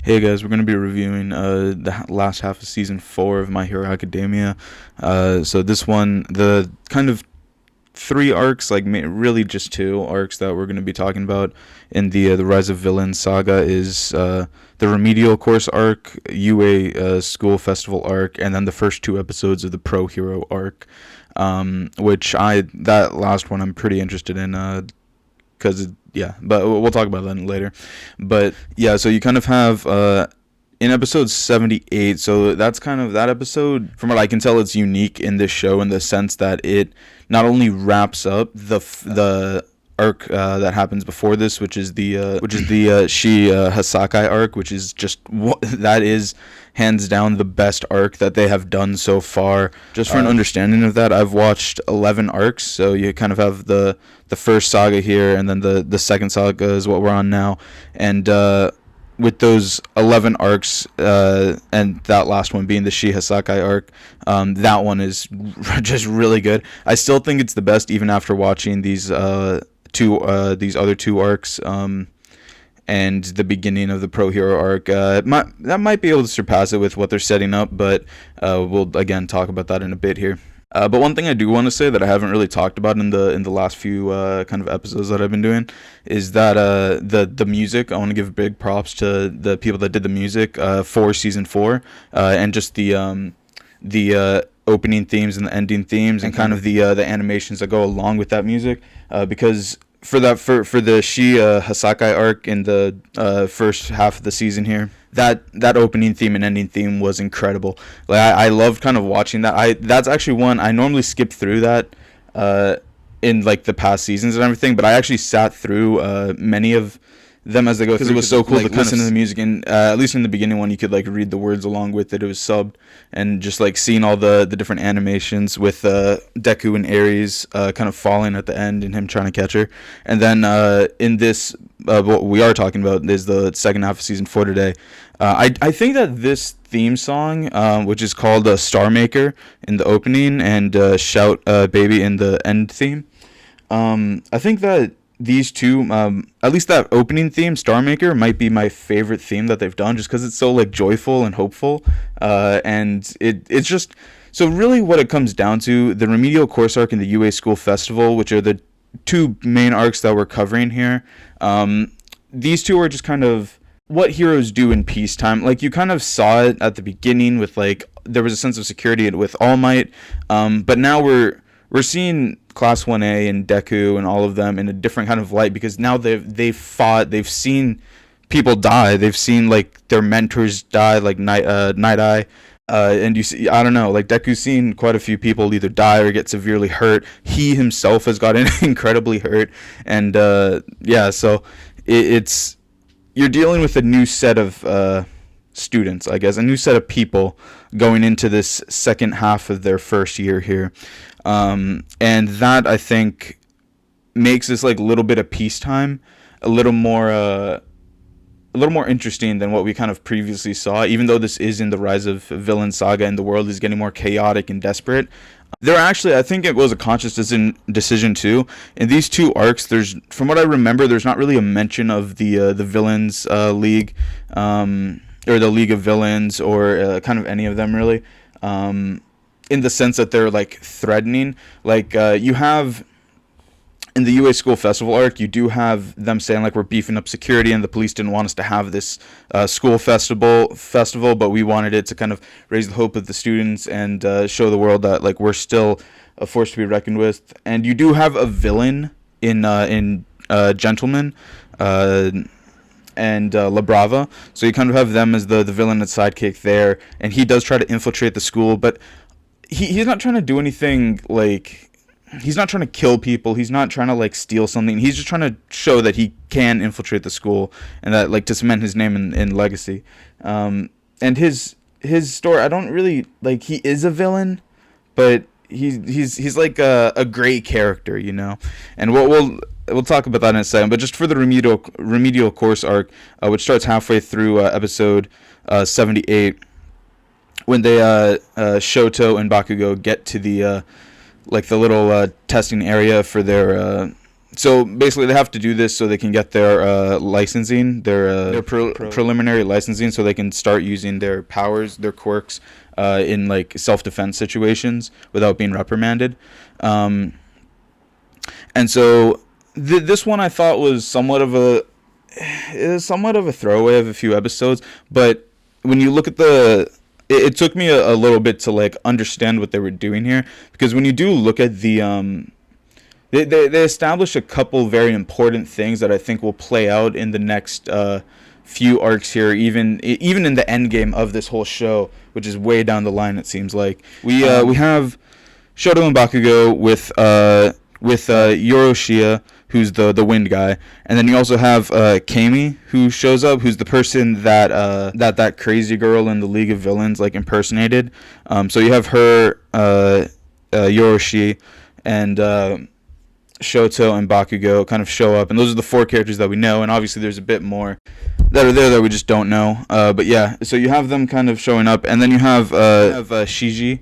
Hey guys, we're going to be reviewing the last half of season 4 of My Hero Academia. So this one, the kind of three arcs, like really just two arcs that we're going to be talking about in the Rise of Villains saga is the Remedial Course arc, UA School Festival arc, and then the first two episodes of the Pro Hero arc, that last one I'm pretty interested in, because but we'll talk about that later. But yeah, so you kind of have in episode 78, so that's kind of that episode. From what I can tell, it's unique in this show in the sense that it not only wraps up the arc that happens before this, which is the Hasakai arc, which is just that is hands down the best arc that they have done so far. Just for an understanding of that, I've watched 11 arcs, so you kind of have the first saga here, and then the second saga is what we're on now, and with those 11 arcs, and that last one being the Hasakai arc, that one is just really good. I still think it's the best even after watching these other two arcs, and the beginning of the Pro Hero arc. That might be able to surpass it with what they're setting up, but we'll again talk about that in a bit here. But one thing I do want to say that I haven't really talked about in the last few kind of episodes that I've been doing is that the music. I want to give big props to the people that did the music for season 4, and just the opening themes and the ending themes, and kind of the animations that go along with that music, because for the Hasakai arc in the first half of the season here, that opening theme and ending theme was incredible. Like I loved kind of watching that. That's actually one I normally skip through that in like the past seasons and everything, but I actually sat through many of them as they go through, because it was so cool to listen to the music, and at least in the beginning one you could like read the words along with it. It was subbed, and just like seeing all the different animations with Deku and Ares kind of falling at the end and him trying to catch her. And then in this what we are talking about is the second half of season 4 today. I think that this theme song, which is called Star Maker in the opening and Shout Baby in the end theme, I think that these two, at least that opening theme, Star Maker, might be my favorite theme that they've done, just because it's so like joyful and hopeful, and it's just so really what it comes down to. The Remedial Course arc and the UA School Festival, which are the two main arcs that we're covering here, these two are just kind of what heroes do in peacetime. Like you kind of saw it at the beginning with like there was a sense of security with All Might, but now we're seeing Class 1A and Deku and all of them in a different kind of light, because now they've fought, they've seen people die, they've seen like their mentors die, like Night Eye, and you see, I don't know, like Deku's seen quite a few people either die or get severely hurt. He himself has gotten incredibly hurt, and so it's you're dealing with a new set of students, I guess, a new set of people going into this second half of their first year here. And that, I think, makes this like little bit of peacetime a little more interesting than what we kind of previously saw. Even though this is in the Rise of Villains saga and the world is getting more chaotic and desperate, there actually, I think it was a conscious decision too. In these two arcs, from what I remember, there's not really a mention of the Villains League, or the League of Villains, or kind of any of them really. In the sense that they're like threatening, like you have in the UA School Festival arc, you do have them saying like we're beefing up security and the police didn't want us to have this school festival, but we wanted it to kind of raise the hope of the students and show the world that like we're still a force to be reckoned with. And you do have a villain in Gentleman and La Brava, so you kind of have them as the villain and sidekick there, and he does try to infiltrate the school, but he's not trying to do anything, like he's not trying to kill people, he's not trying to like steal something, he's just trying to show that he can infiltrate the school and that like to cement his name in legacy. And his story, I don't really like, he is a villain, but he's like a great character, you know. And we'll talk about that in a second, but just for the remedial course arc, which starts halfway through episode 78, when they Shoto and Bakugo get to the like the little testing area for their So basically, they have to do this so they can get their licensing, their preliminary licensing, so they can start using their powers, their quirks, in like self-defense situations without being reprimanded. And so this one I thought was somewhat of a throwaway of a few episodes, but when you look at it took me a little bit to like understand what they were doing here, because when you do look at the They establish a couple very important things that I think will play out in the next few arcs here, even in the end game of this whole show, which is way down the line. It seems like we have Shoto and Bakugo with Yoroshia, who's the wind guy, and then you also have Kami, who shows up, who's the person that crazy girl in the League of Villains like impersonated. So you have her, Yoroshi, and Shoto and Bakugo kind of show up, and those are the four characters that we know, and obviously there's a bit more that are there that we just don't know. But yeah, so you have them kind of showing up, and then you have Shiji,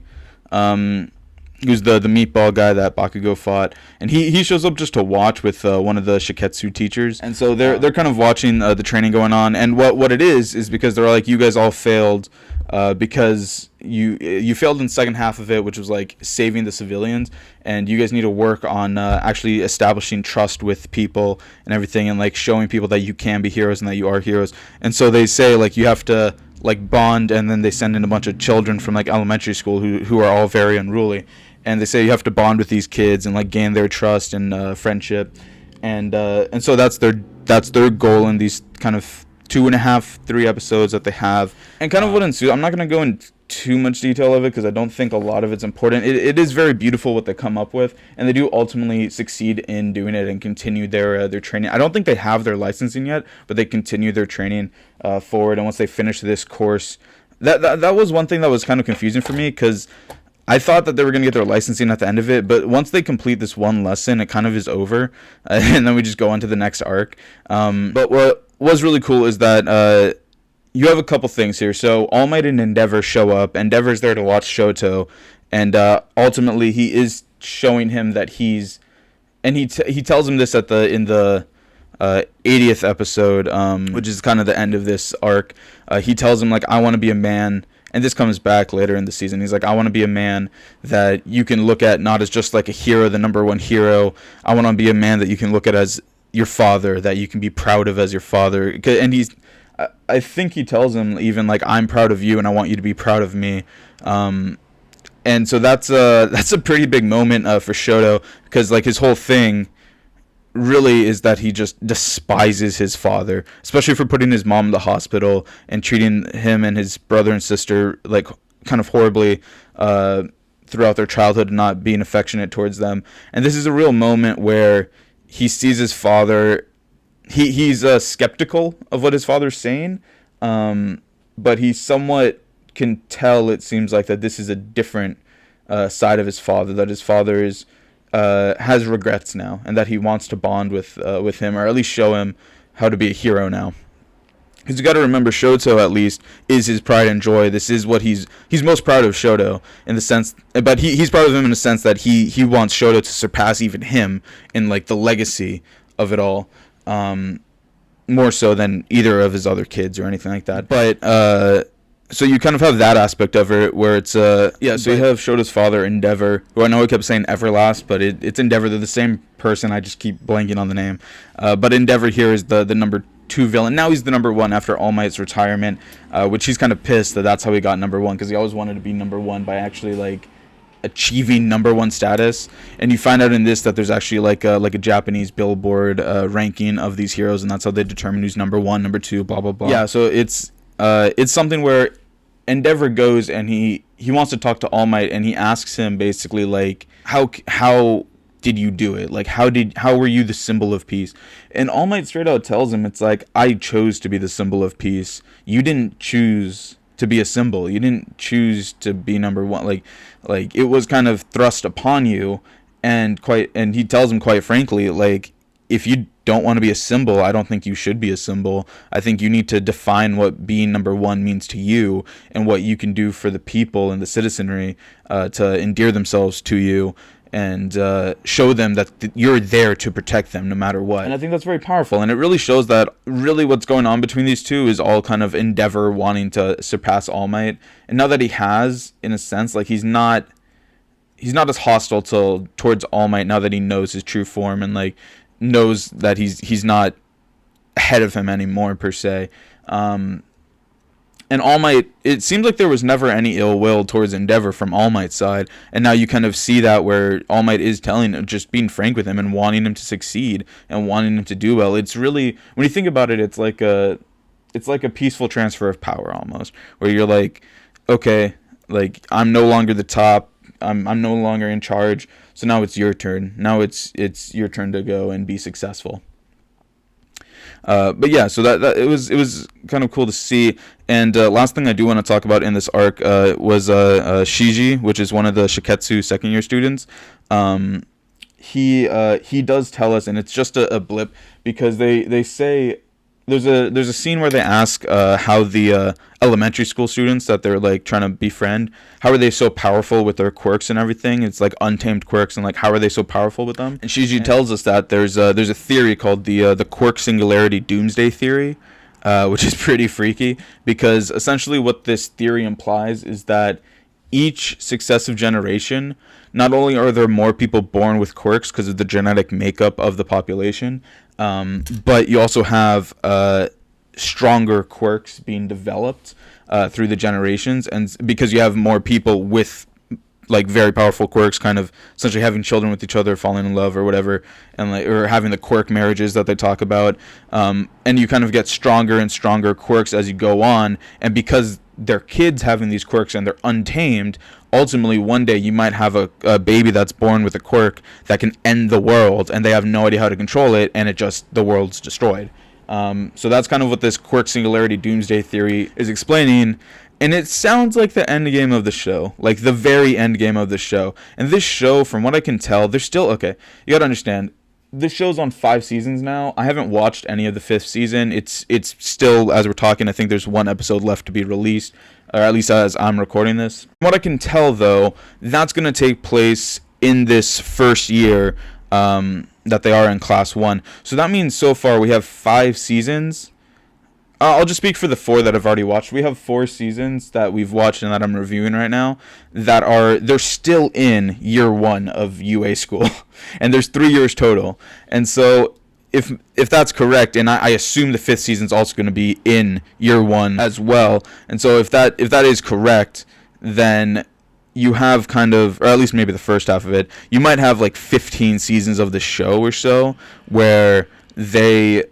who's the meatball guy that Bakugo fought, and he shows up just to watch with one of the Shiketsu teachers, and so they're kind of watching the training going on, and what it is because they're like, you guys all failed because you failed in the second half of it, which was like saving the civilians, and you guys need to work on actually establishing trust with people and everything, and like showing people that you can be heroes and that you are heroes. And so they say like you have to like bond, and then they send in a bunch of children from like elementary school who are all very unruly, and they say you have to bond with these kids and like gain their trust and friendship, and so that's their goal in these kind of 2.5-3 episodes that they have, and kind of what ensues. I'm not going to go into too much detail of it because I don't think a lot of it's important. It is very beautiful what they come up with, and they do ultimately succeed in doing it and continue their training. I don't think they have their licensing yet, but they continue their training forward, and once they finish this course, that was one thing that was kind of confusing for me, because I thought that they were going to get their licensing at the end of it, but once they complete this one lesson, it kind of is over, and then we just go on to the next arc. But what was really cool is that you have a couple things here. So All Might and Endeavor show up. Endeavor's there to watch Shoto, and ultimately he is showing him that he's, and he tells him this in the 80th episode, which is kind of the end of this arc. He tells him like, I want to be a man. And this comes back later in the season. He's like, I want to be a man that you can look at not as just like a hero, the number one hero. I want to be a man that you can look at as your father, that you can be proud of as your father. And I think he tells him even like, I'm proud of you and I want you to be proud of me. And so that's a pretty big moment for Shoto, because like his whole thing really is that he just despises his father, especially for putting his mom in the hospital and treating him and his brother and sister like kind of horribly throughout their childhood, not being affectionate towards them. And this is a real moment where he sees his father. He's skeptical of what his father's saying, but he somewhat can tell, it seems like, that this is a different side of his father, that his father is has regrets now, and that he wants to bond with him, or at least show him how to be a hero now. Because you got to remember, Shoto at least is his pride and joy. This is what he's most proud of Shoto in the sense, but he's proud of him in the sense that he wants Shoto to surpass even him in like the legacy of it all, more so than either of his other kids or anything like that. But so you kind of have that aspect of it where it's so you have Shoto's father, Endeavor, who I know I kept saying Everlast, but it's Endeavor. They're the same person. I just keep blanking on the name. But Endeavor here is the number 2 villain. Now he's the number 1 after All Might's retirement, which he's kind of pissed that's how he got number 1, because he always wanted to be number 1 by actually like achieving number 1 status. And you find out in this that there's actually like a Japanese billboard ranking of these heroes, and that's how they determine who's number 1, number 2, blah blah blah. Yeah, so it's something where Endeavor goes and he wants to talk to All Might, and he asks him basically like, how did you do it? Like, how were you the symbol of peace? And All Might straight out tells him, it's like, I chose to be the symbol of peace. You didn't choose to be a symbol. You didn't choose to be number 1. Like it was kind of thrust upon you, and he tells him quite frankly, like, if you don't want to be a symbol, I don't think you should be a symbol. I think you need to define what being number 1 means to you, and what you can do for the people and the citizenry to endear themselves to you. and show them that you're there to protect them no matter what. And I think that's very powerful, and it really shows that really what's going on between these two is all kind of Endeavor wanting to surpass All Might. And now that he has, in a sense, like he's not as hostile towards All Might now that he knows his true form, and like knows that he's not ahead of him anymore per se. And All Might, it seems like there was never any ill will towards Endeavor from All Might's side, and now you kind of see that where All Might is telling him, just being frank with him and wanting him to succeed and wanting him to do well. It's really, when you think about it, it's like a peaceful transfer of power almost, where you're like, okay, like I'm no longer the top, I'm no longer in charge, so now it's your turn. Now it's your turn to go and be successful. But yeah, so that it was kind of cool to see. And last thing I do want to talk about in this arc was Shiji, which is one of the Shiketsu second year students. He does tell us, and it's just a blip, because they say there's a scene where they ask how the elementary school students that they're like trying to befriend, how are they so powerful with their quirks and everything. It's like untamed quirks, and like how are they so powerful with them. And Shiji tells us that there's a theory called the Quirk Singularity Doomsday theory, which is pretty freaky, because essentially what this theory implies is that each successive generation, not only are there more people born with quirks because of the genetic makeup of the population, but you also have stronger quirks being developed through the generations, and because you have more people with like very powerful quirks, kind of essentially having children with each other, falling in love or whatever, and like, or having the quirk marriages that they talk about, and you kind of get stronger and stronger quirks as you go on, and because they're kids having these quirks and they're untamed, ultimately one day you might have a baby that's born with a quirk that can end the world, and they have no idea how to control it, and the world's destroyed. So that's kind of what this Quirk Singularity Doomsday theory is explaining, and it sounds like the end game of the show, like the very end game of the show. And this show, from what I can tell, they're still, okay, you gotta understand, this show's on 5 seasons now. I haven't watched any of the 5th season. It's still, as we're talking, I think there's 1 episode left to be released, or at least as I'm recording this. From what I can tell, though, that's going to take place in this first year that they are in Class 1. So that means so far we have 5 seasons. I'll just speak for the 4 that I've already watched. We have 4 seasons that we've watched and that I'm reviewing right now they're still in year 1 of UA school. And there's 3 years total. And so if that's correct, and I assume the 5th season's also going to be in year 1 as well. And so if that is correct, then you have kind of, or at least maybe the first half of it, you might have like 15 seasons of the show or so, where they,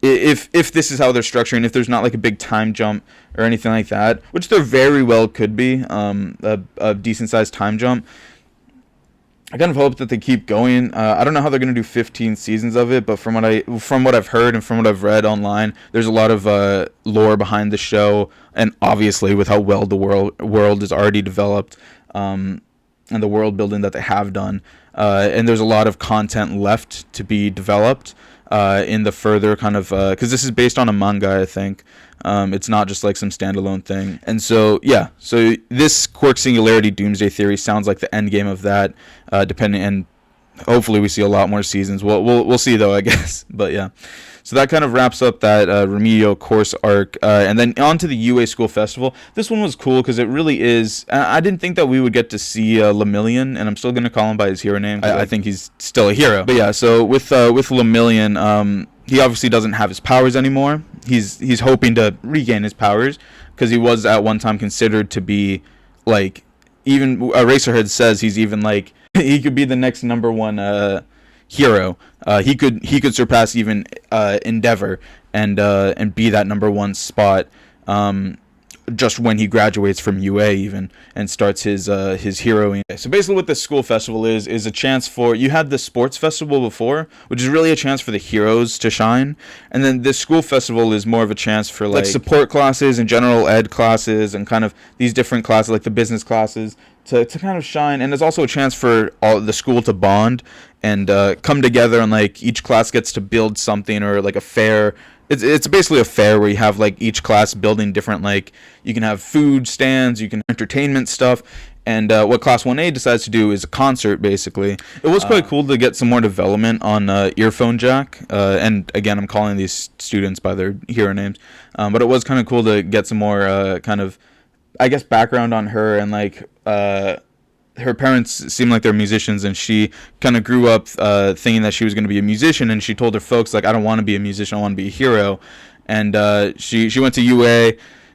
if this is how they're structuring, if there's not like a big time jump or anything like that, which there very well could be, a decent sized time jump, I kind of hope that they keep going. I don't know how they're going to do 15 seasons of it, but from what I've heard and from what I've read online, there's a lot of lore behind the show, and obviously with how well the world is already developed, and the world building that they have done, and there's a lot of content left to be developed in the further kind of, because this is based on a manga, I think. It's not just like some standalone thing. And so, yeah, so this Quirk Singularity Doomsday theory sounds like the end game of that, depending, and hopefully we see a lot more seasons. We'll see though, I guess. But yeah, so that kind of wraps up that Remedial course arc, and then on to the UA School Festival. This one was cool because it really is, I didn't think that we would get to see Lemillion, and I'm still going to call him by his hero name. I think he's still a hero. But yeah, so with Lemillion, he obviously doesn't have his powers anymore. He's hoping to regain his powers, because he was at one time considered to be, like, even Eraserhead says he's even like, he could be the next number 1 hero. He could surpass even Endeavor and be that number 1 spot, just when he graduates from UA even and starts his heroing. So basically what the school festival is a chance for, you had the sports festival before, which is really a chance for the heroes to shine, and then this school festival is more of a chance for like support classes and general ed classes and kind of these different classes like the business classes to kind of shine. And there's also a chance for all the school to bond and come together, and like each class gets to build something, or like a fair. It's basically a fair where you have like each class building different, like you can have food stands, you can entertainment stuff, And what Class 1A decides to do is a concert, basically. It was quite cool to get some more development on Earphone Jack. And again, I'm calling these students by their hero names. But it was kind of cool to get some more kind of, I guess, background on her. And like her parents seem like they're musicians, and she kind of grew up thinking that she was going to be a musician. And she told her folks, like, I don't want to be a musician, I want to be a hero. And she went to UA.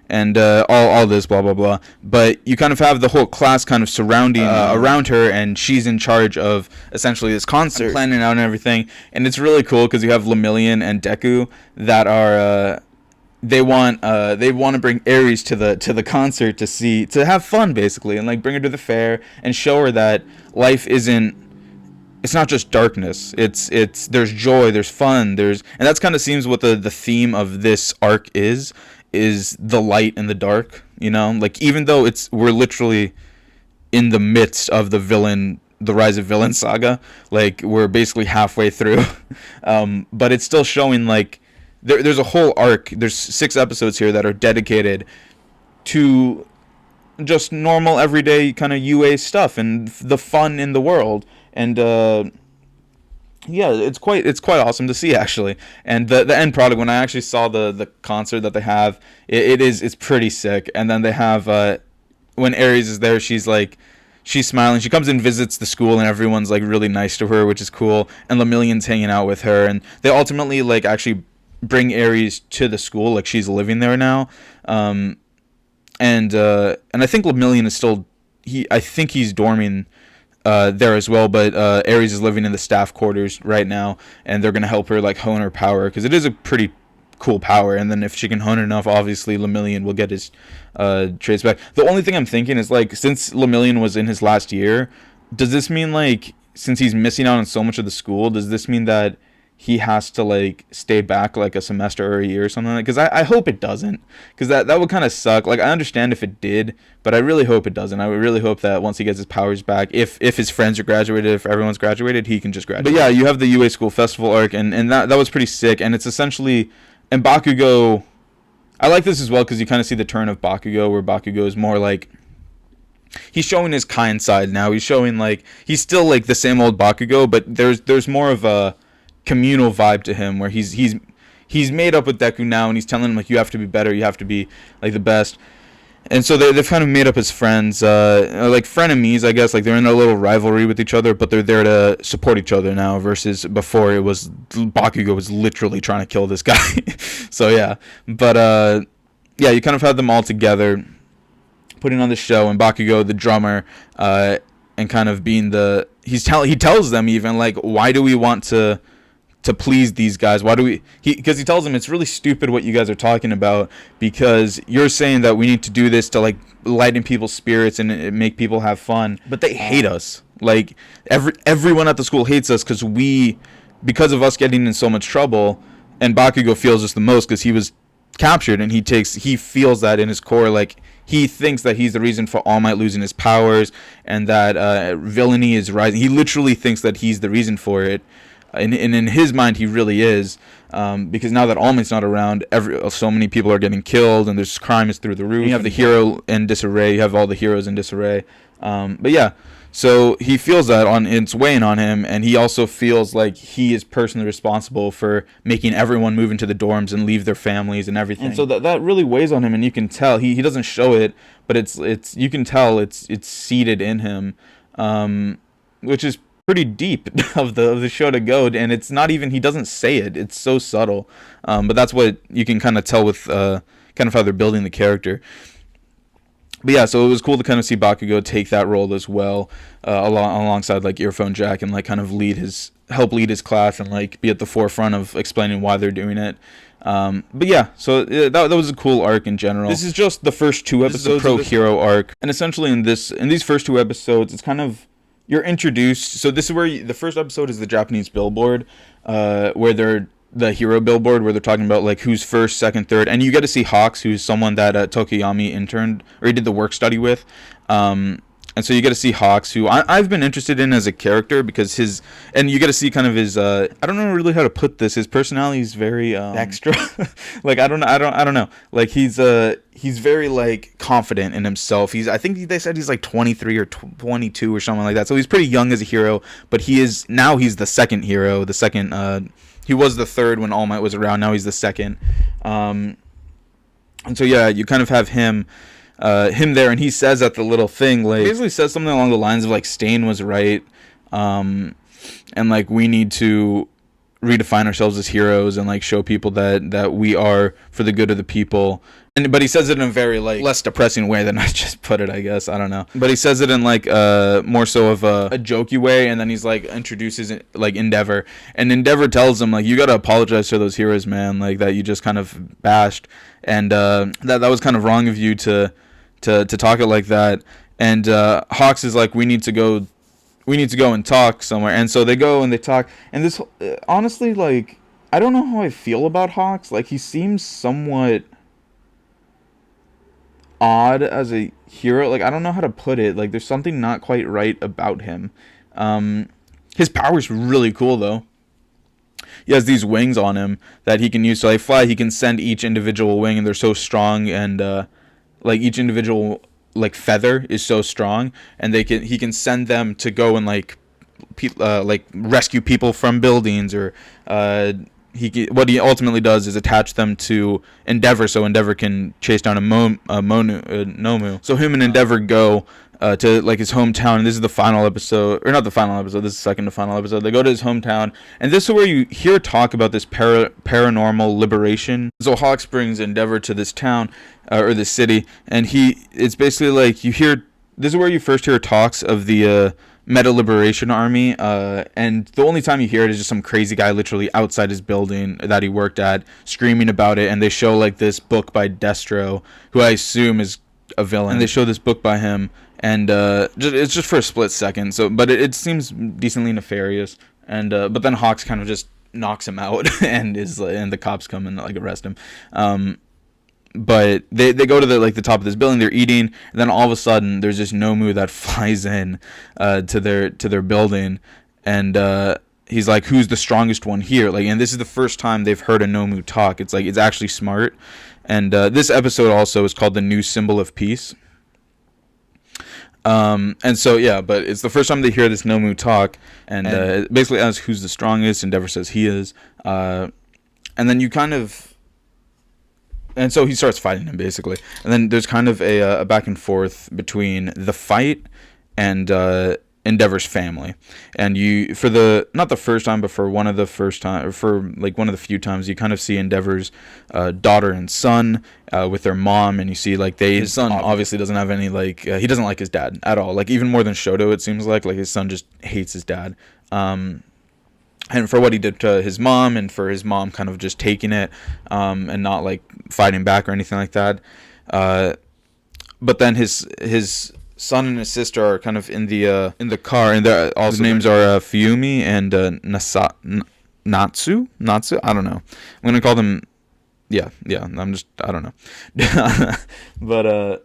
And all this blah blah blah, but you kind of have the whole class kind of surrounding around her, and she's in charge of essentially this concert, planning out and everything. And it's really cool because you have Lemillion and Deku that are they want to bring Ares to the concert to have fun, basically, and like bring her to the fair and show her that life isn't. It's not just darkness. It's there's joy, there's fun, and that's kind of seems what the theme of this arc is the light and the dark, you know? Like, even though we're literally in the midst of the Rise of Villain saga, like, we're basically halfway through, but it's still showing, like, there's a whole arc, there's 6 episodes here that are dedicated to just normal, everyday kind of UA stuff and the fun in the world, and, yeah, it's quite awesome to see, actually. And the end product, when I actually saw the concert that they have, it's pretty sick. And then they have when Ares is there, she's smiling. She comes and visits the school, and everyone's like really nice to her, which is cool. And Lemillion's hanging out with her, and they ultimately like actually bring Ares to the school, like she's living there now. And I think Lemillion is still I think he's dorming there as well, but Ares is living in the staff quarters right now, and they're gonna help her like hone her power, because it is a pretty cool power. And then if she can hone it enough, obviously Lemillion will get his traits back. The only thing I'm thinking is, like, since Lemillion was in his last year, does this mean, like, since he's missing out on so much of the school, does this mean that he has to like stay back like a semester or a year or something like that? Because I hope it doesn't, because that would kind of suck. Like, I understand if it did, but I really hope it doesn't. I would really hope that once he gets his powers back, if his friends are graduated, if everyone's graduated, he can just graduate. But yeah, you have the UA School Festival arc, and that was pretty sick. And it's essentially, and Bakugo, I like this as well because you kind of see the turn of Bakugo, where Bakugo is more like, he's showing his kind side now. He's showing, like, he's still like the same old Bakugo, but there's more of a communal vibe to him, where he's made up with Deku now, and he's telling him, like, you have to be better, you have to be like the best. And so they've kind of made up as friends, like frenemies, I guess. Like, they're in a little rivalry with each other, but they're there to support each other now, versus before it was Bakugo was literally trying to kill this guy. So yeah, but yeah, you kind of have them all together putting on the show, and Bakugo, the drummer, and kind of being he tells them even, like, why do we want to please these guys? Why do we, because he tells them it's really stupid what you guys are talking about, because you're saying that we need to do this to like lighten people's spirits and make people have fun, but they hate us. Like, everyone at the school hates us because of us getting in so much trouble. And Bakugo feels this the most because he was captured, and he feels that in his core, like, he thinks that he's the reason for All Might losing his powers, and that villainy is rising. He literally thinks that he's the reason for it. And in his mind, he really is, because now that All Might's not around, so many people are getting killed, and there's crime is through the roof. You have the hero in disarray. You have all the heroes in disarray. But yeah, so he feels that it's weighing on him, and he also feels like he is personally responsible for making everyone move into the dorms and leave their families and everything. And so that really weighs on him, and you can tell he doesn't show it, but you can tell it's seated in him, which is pretty deep of the show to go. And it's not even, he doesn't say it, it's so subtle, but that's what you can kind of tell with kind of how they're building the character. But yeah, so it was cool to kind of see Bakugo take that role as well, alongside like Earphone Jack, and like kind of help lead his class, and like be at the forefront of explaining why they're doing it. But yeah, so that was a cool arc in general. This is just the first 2 episodes, the Pro Hero arc, and essentially in these first 2 episodes, it's kind of, you're introduced. So this is where the first episode is the Japanese billboard, where they're the hero billboard, where they're talking about like who's first, second, third, and you get to see Hawks, who's someone that Tokiyami interned, or he did the work study with, and And so you get to see Hawks, who I've been interested in as a character because and you get to see kind of his, I don't know really how to put this. His personality is very extra. Like I don't know. Like he's very like confident in himself. I think they said he's like 23 or 22 or something like that. So he's pretty young as a hero, but he's the second hero. He was the third when All Might was around. Now he's the second. And so yeah, you kind of have him there, and he says at the little thing, like, basically says something along the lines of like Stain was right, and like we need to redefine ourselves as heroes and like show people that we are for the good of the people. But he says it in a very like less depressing way than I just put it, I guess. I don't know. But he says it in like more so of a jokey way, and then he's like introduces like Endeavor, and Endeavor tells him like, you gotta apologize to those heroes, man, like that you just kind of bashed, and that was kind of wrong of you to talk it like that. And Hawks is like, we need to go and talk somewhere. And so they go and they talk, and this honestly, like, I don't know how I feel about Hawks. Like, he seems somewhat odd as a hero. Like, I don't know how to put it. Like, there's something not quite right about him. His power's really cool though. He has these wings on him that he can use to like fly. He can send each individual wing, and they're so strong, and like each individual like feather is so strong, and he can send them to go and like rescue people from buildings, or what he ultimately does is attach them to Endeavor, so Endeavor can chase down a Nomu. So him and Endeavor go to like his hometown, and this is the final episode, or not the final episode, this is the second to final episode. They go to his hometown, and this is where you hear talk about this paranormal liberation. So Hawks brings Endeavor to this town, or this city, and it's basically like this is where you first hear talks of the Meta Liberation Army, and the only time you hear it is just some crazy guy literally outside his building that he worked at screaming about it. And they show like this book by Destro, who I assume is a villain, and they show this book by him, and it's just for a split second. So, but it seems decently nefarious, and but then Hawks kind of just knocks him out, and the cops come and like arrest him. But they go to the top of this building. They're eating, and then all of a sudden there's this Nomu that flies in to their building, and he's like, "Who's the strongest one here?" Like, and this is the first time they've heard a Nomu talk. It's like it's actually smart. And this episode also is called "The New Symbol of Peace." And so yeah, but it's the first time they hear this Nomu talk, and it basically asks who's the strongest. Endeavor says he is, and then you kind of. And so he starts fighting him, basically. And then there's kind of a back and forth between the fight and Endeavor's family. And not the first time, but for one of the few times, you kind of see Endeavor's daughter and son with their mom. And you see, like, his son obviously doesn't have any, like, he doesn't like his dad at all. Like, even more than Shoto, it seems like his son just hates his dad. And for what he did to his mom, and for his mom kind of just taking it and not like fighting back or anything like that. But then his son and his sister are kind of in the car, and their names are Fiumi and Natsu. I don't know. I'm gonna call them. Yeah. I don't know. But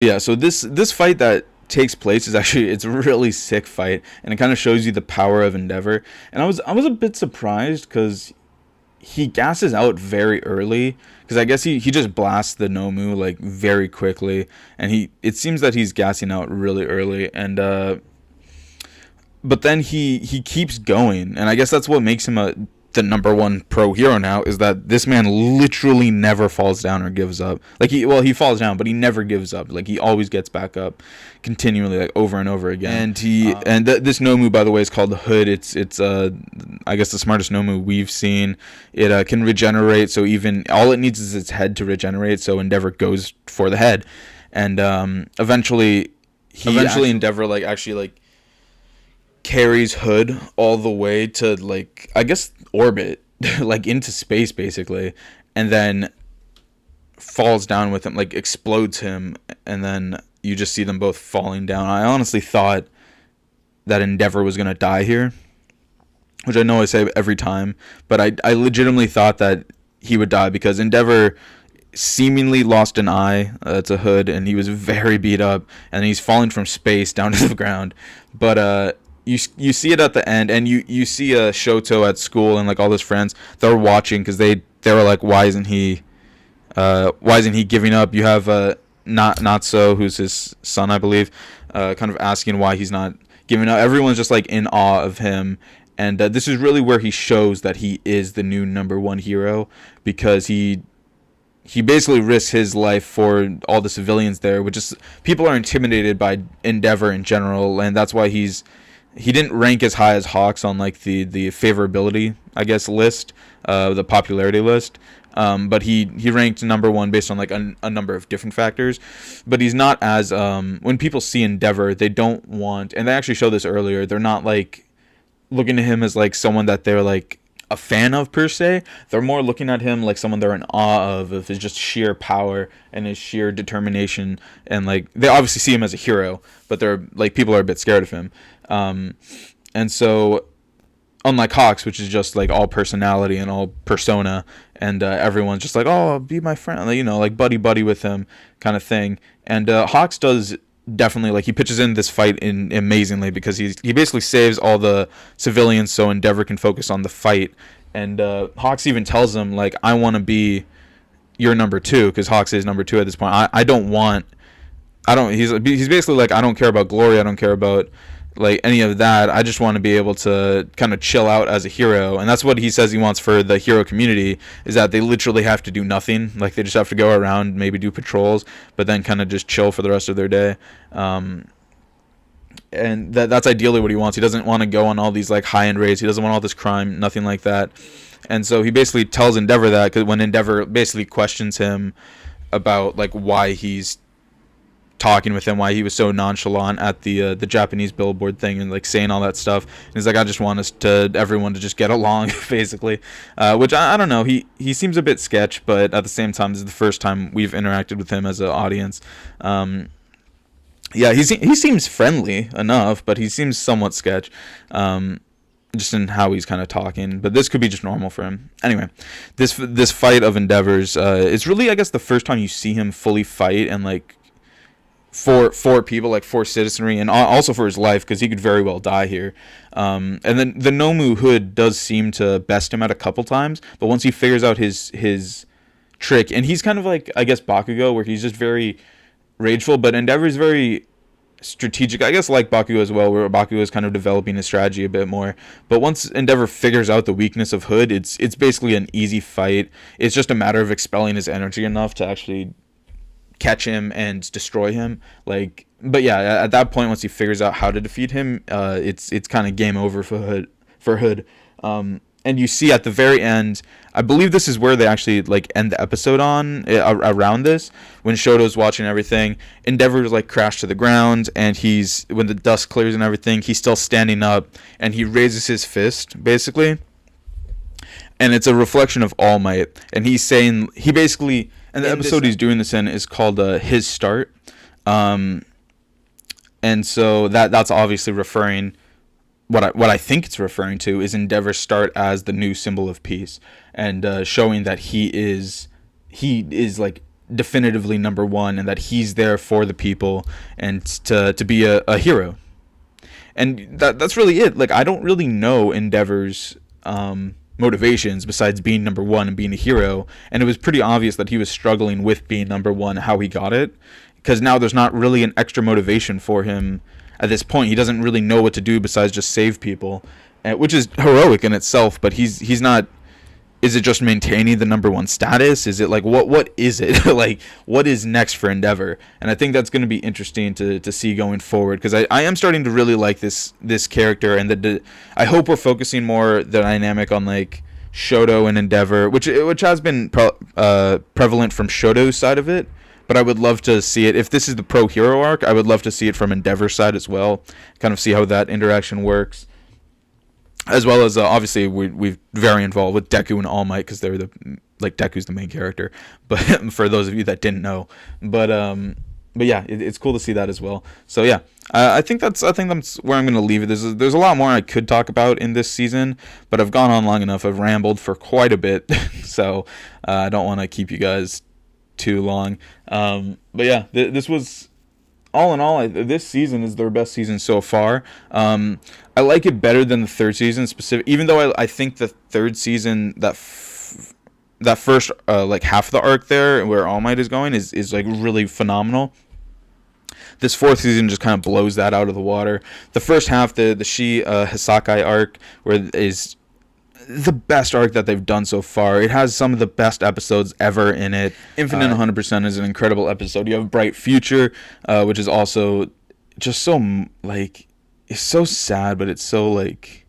yeah. So this fight that takes place it's a really sick fight, and it kind of shows you the power of Endeavor. And I was a bit surprised because he gasses out very early, because I guess he just blasts the Nomu like very quickly, and it seems that he's gassing out really early, and but then he keeps going, and I guess that's what makes him the number one pro hero now, is that this man literally never falls down or gives up. Like he falls down, but he never gives up. Like he always gets back up continually, like over and over again. And this Nomu, by the way, is called the Hood. It's I guess the smartest Nomu we've seen. It can regenerate, so even all it needs is its head to regenerate. So Endeavor goes for the head, and eventually Endeavor actually carries Hood all the way to like, I guess, orbit, like into space basically, and then falls down with him, like explodes him, and then you just see them both falling down. I honestly thought that Endeavor was gonna die here, which I know I say every time, but I legitimately thought that he would die, because Endeavor seemingly lost an eye. It's a hood, and he was very beat up, and he's falling from space down to the ground. But you see it at the end, and you see Shoto at school, and like all his friends, they're watching because they were like, why isn't he giving up? You have not so, who's his son, I believe, kind of asking why he's not giving up. Everyone's just like in awe of him. And this is really where he shows that he is the new number one hero, because he basically risks his life for all the civilians there, which is, people are intimidated by Endeavor in general, and that's why he didn't rank as high as Hawks on like the favorability, I guess, list, the popularity list. But he ranked number one based on like a number of different factors. But he's not as when people see Endeavor, they don't want, and they actually show this earlier, they're not like looking at him as like someone that they're like a fan of per se. They're more looking at him like someone they're in awe of his just sheer power and his sheer determination. And like, they obviously see him as a hero, but they're like, people are a bit scared of him. And so, unlike Hawks, which is just like all personality and all persona, and everyone's just like, oh, be my friend, like, you know, like buddy with him kind of thing. And Hawks does definitely, like, he pitches in this fight in amazingly, because he basically saves all the civilians so Endeavor can focus on the fight. And Hawks even tells him, like, I want to be your number two, because Hawks is number two at this point. He's basically like, I don't care about glory, I don't care about like any of that. I just want to be able to kind of chill out as a hero. And that's what he says he wants for the hero community, is that they literally have to do nothing. Like, they just have to go around, maybe do patrols, but then kind of just chill for the rest of their day. And that's ideally what he wants. He doesn't want to go on all these like high-end raids. He doesn't want all this crime, nothing like that. And so he basically tells Endeavor that, because when Endeavor basically questions him about like why he's talking with him, why he was so nonchalant at the Japanese billboard thing and like saying all that stuff, and he's like, I just want everyone to just get along, basically, which I don't know, he seems a bit sketch, but at the same time, this is the first time we've interacted with him as an audience. Yeah, he seems friendly enough, but he seems somewhat sketch, just in how he's kind of talking. But this could be just normal for him. Anyway, this fight of Endeavor's, it's really, I guess, the first time you see him fully fight and like for people, like for citizenry, and also for his life, because he could very well die here. And then the Nomu hood does seem to best him at a couple times, but once he figures out his trick, and he's kind of like, I guess, Bakugo, where he's just very rageful, but Endeavor's very strategic, I guess, like Bakugo as well, where Bakugo is kind of developing his strategy a bit more. But once Endeavor figures out the weakness of Hood, it's basically an easy fight. It's just a matter of expelling his energy enough to actually catch him and destroy him. Like, but yeah, at that point, once he figures out how to defeat him, it's kind of game over for Hood. And you see at the very end, I believe this is where they actually like end the episode on, around this, when Shoto's watching everything. Endeavor's like crashed to the ground, and when the dust clears and everything, he's still standing up, and he raises his fist, basically. And it's a reflection of All Might, and he's saying, he basically, and the episode he's doing this in is called His Start. And so that's obviously referring, what I think it's referring to is Endeavor's start as the new symbol of peace, and showing that he is like definitively number one, and that he's there for the people, and to be a hero. And that's really it. Like, I don't really know Endeavor's motivations besides being number one and being a hero, and it was pretty obvious that he was struggling with being number one, how he got it, because now there's not really an extra motivation for him. At this point, he doesn't really know what to do besides just save people, which is heroic in itself, but he's not. Is it just maintaining the number one status? Is it like, what is it? Like, what is next for Endeavor? And I think that's going to be interesting to see going forward, because I am starting to really like this character, and I hope we're focusing more the dynamic on like Shoto and Endeavor, which has been prevalent from Shoto's side of it. But I would love to see it, if this is the pro hero arc, I would love to see it from Endeavor's side as well, kind of see how that interaction works. As well as, obviously, we're very involved with Deku and All Might, because they're Deku's the main character, but for those of you that didn't know. But yeah, it's cool to see that as well. So yeah, I think that's where I'm going to leave it. There's a lot more I could talk about in this season, but I've gone on long enough. I've rambled for quite a bit, so I don't want to keep you guys too long. But yeah, this was all in all. This season is their best season so far. I like it better than the third season specific, even though I think the third season that first like half of the arc there where All Might is going is like really phenomenal. This fourth season just kind of blows that out of the water. The first half, the Hisakai arc, where is the best arc that they've done so far. It has some of the best episodes ever in it. Infinite 100% is an incredible episode. You have Bright Future, which is also just so, like, it's so sad, but it's so, like,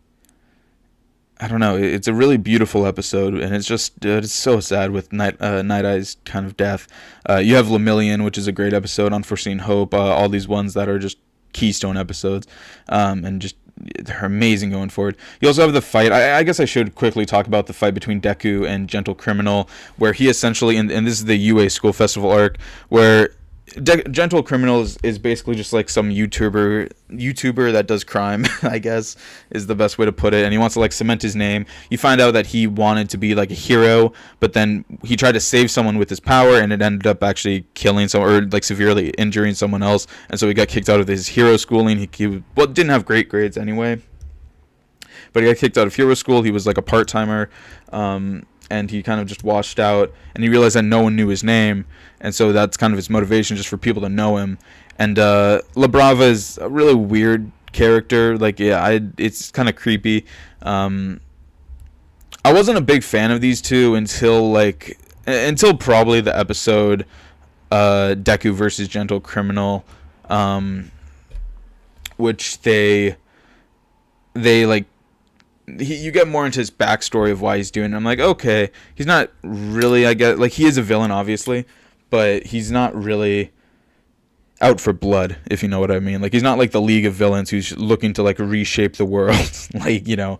I don't know. It's a really beautiful episode, and it's just it's so sad with Night Eye's kind of death. You have Lemillion, which is a great episode. Unforeseen Hope. All these ones that are just keystone episodes, and just they're amazing going forward. You also have the fight. I guess I should quickly talk about the fight between Deku and Gentle Criminal, where he essentially, and this is the UA School Festival arc, where Gentle Criminal is basically just like some YouTuber that does crime, I guess is the best way to put it, and he wants to like cement his name. You find out that he wanted to be like a hero, but then he tried to save someone with his power, and it ended up actually killing someone or like severely injuring someone else, and so he got kicked out of his hero schooling. He didn't have great grades anyway, but he got kicked out of hero school. He was like a part-timer, and he kind of just washed out, and he realized that no one knew his name, and so that's kind of his motivation, just for people to know him. And La Brava is a really weird character. Like, yeah, it's kind of creepy. I wasn't a big fan of these two until probably the episode Deku versus Gentle Criminal, which they like. You get more into his backstory of why he's doing it. I'm like, okay, he's not really, I guess, like, he is a villain, obviously, but he's not really out for blood, if you know what I mean. Like, he's not like the League of Villains who's looking to, like, reshape the world. Like, you know,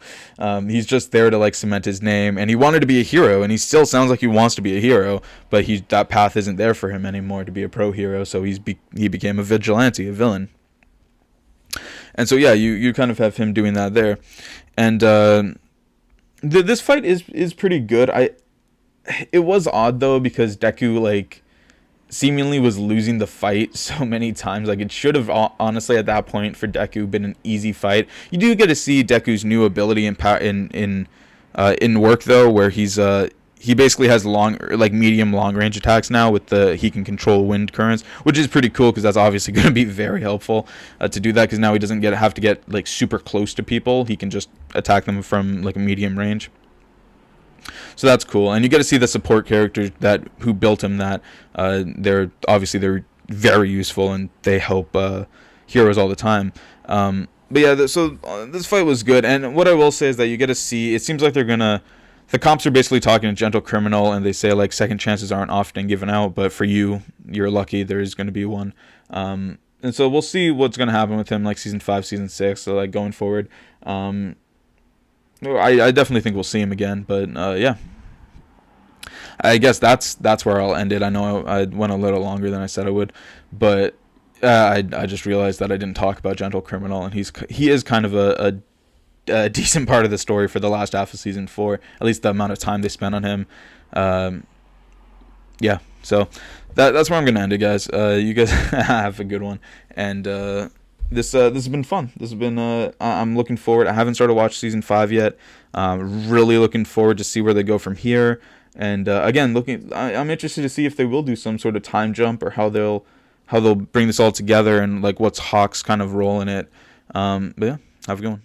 he's just there to, like, cement his name, and he wanted to be a hero, and he still sounds like he wants to be a hero, but that path isn't there for him anymore to be a pro hero, so he became a vigilante, a villain. And so, yeah, you kind of have him doing that there. And this fight is pretty good. It was odd though, because Deku like seemingly was losing the fight so many times. Like, it should have honestly at that point for Deku been an easy fight. You do get to see Deku's new ability in work though, where he basically has medium long range attacks now with he can control wind currents, which is pretty cool because that's obviously going to be very helpful to do that, because now he doesn't have to get like super close to people. He can just attack them from like a medium range. So that's cool, and you get to see the support characters who built him. They're very useful, and they help heroes all the time. But yeah, so this fight was good, and what I will say is that you get to see. It seems like the comps are basically talking to Gentle Criminal, and they say like second chances aren't often given out, but for you're lucky there is going to be one. And so we'll see what's going to happen with him, like season 5, season 6, so like going forward. I definitely think we'll see him again, but yeah. I guess that's where I'll end it. I know I went a little longer than I said I would, but I just realized that I didn't talk about Gentle Criminal, and he is kind of a decent part of the story for the last half of season 4, at least the amount of time they spent on him. Yeah, so that's where I'm gonna end it, guys. You guys have a good one, and this has been fun. This has been I'm looking forward. I haven't started watching season 5 yet. Really looking forward to see where they go from here. And again, I'm interested to see if they will do some sort of time jump, or how they'll bring this all together, and like what's Hawk's kind of role in it. But yeah, have a good one.